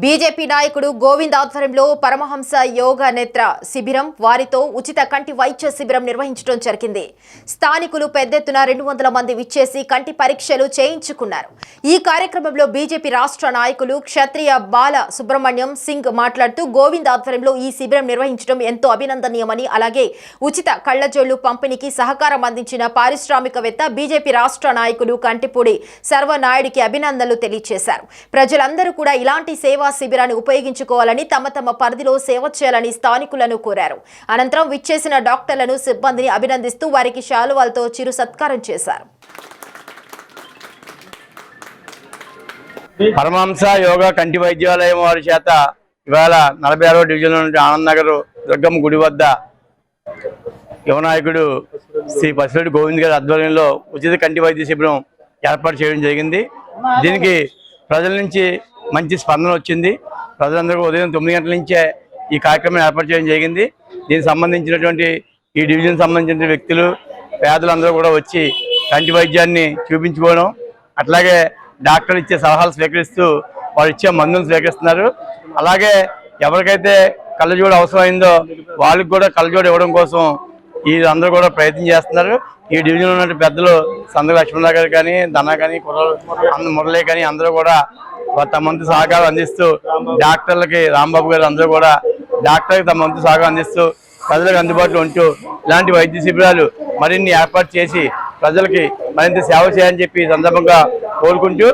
BJP నాయకుడు గోవింద్ ఆధ్వర్యంలో పరమహంస యోగ నేత్ర శిబిరం వారితో ఉచిత కంటి వైద్య శిబిరం నిర్వహించడం జరిగింది. స్థానికులు పెద్ద ఎత్తున 200 మంది విచ్చేసి కంటి పరీక్షలు చేయించుకున్నారు. ఈ కార్యక్రమంలో బీజేపీ రాష్ట్ర నాయకులు క్షత్రియ బాల సుబ్రహ్మణ్యం సింగ్ మాట్లాడుతూ గోవింద్ ఆధ్వర్యంలో ఈ శిబిరం నిర్వహించడం ఎంతో అభినందనీయమని, అలాగే ఉచిత కళ్లజోళ్లు పంపిణీకి సహకారం అందించిన పారిశ్రామికవేత్త బీజేపీ రాష్ట్ర నాయకులు కంటిపూడి సర్వనాయుడికి అభినందనలు తెలియజేశారు. ప్రజలందరూ కూడా ఇలాంటి సేవా శిబిరాన్ని ఉపయోగించుకోవాలని, తమ పరిధిలో సేవ చేయాలని స్థానికులను కోరారు. అనంతరం విచ్చేసిన డాక్టర్లను, సిబ్బందిని అభినందిస్తూ వారికి శాలువాలతో చిరు సత్కారం చేశారు. పరమహంస యోగా కంటి వైద్యాలయం వారి చేత ఇవాళ 46వ డివిజన్ నుండి ఆనంద్ నగర్ దుర్గమ్మ గుడి వద్ద యువనాయకుడు శ్రీ పసిరెడ్డి గోవింద్ గారి ఆధ్వర్యంలో ఉచిత కంటి వైద్య శిబిరం ఏర్పాటు చేయడం జరిగింది. దీనికి ప్రజల నుంచి మంచి స్పందన వచ్చింది. ప్రజలందరూ ఉదయం 9 గంటల నుంచే ఈ కార్యక్రమం ఏర్పాటు చేయడం జరిగింది. దీనికి సంబంధించినటువంటి ఈ డివిజన్ సంబంధించిన వ్యక్తులు, పేదలందరూ కూడా వచ్చి కంటి వైద్యాన్ని చూపించుకోవడం, అట్లాగే డాక్టర్లు ఇచ్చే సలహాలు స్వీకరిస్తూ వాళ్ళు ఇచ్చే మందులు స్వీకరిస్తున్నారు. అలాగే ఎవరికైతే కళ్ళజోడు అవసరమైందో వాళ్ళకి కూడా కళ్ళజోడు ఇవ్వడం కోసం వీళ్ళందరూ కూడా ప్రయత్నం చేస్తున్నారు. ఈ డివిజన్ ఉన్న పెద్దలు సంద లక్ష్మణరావు గారు కానీ, ధన కానీ, మురళి కానీ అందరూ కూడా తమ వంతు సహకారం అందిస్తూ, డాక్టర్లకి రాంబాబు గారు అందరూ కూడా డాక్టర్కి తమ వంతు సహకారం అందిస్తూ ప్రజలకు అందుబాటులో ఉంటూ ఇలాంటి వైద్య శిబిరాలు మరిన్ని ఏర్పాటు చేసి ప్రజలకి మరింత సేవ చేయాలని చెప్పి ఈ సందర్భంగా కోరుకుంటూ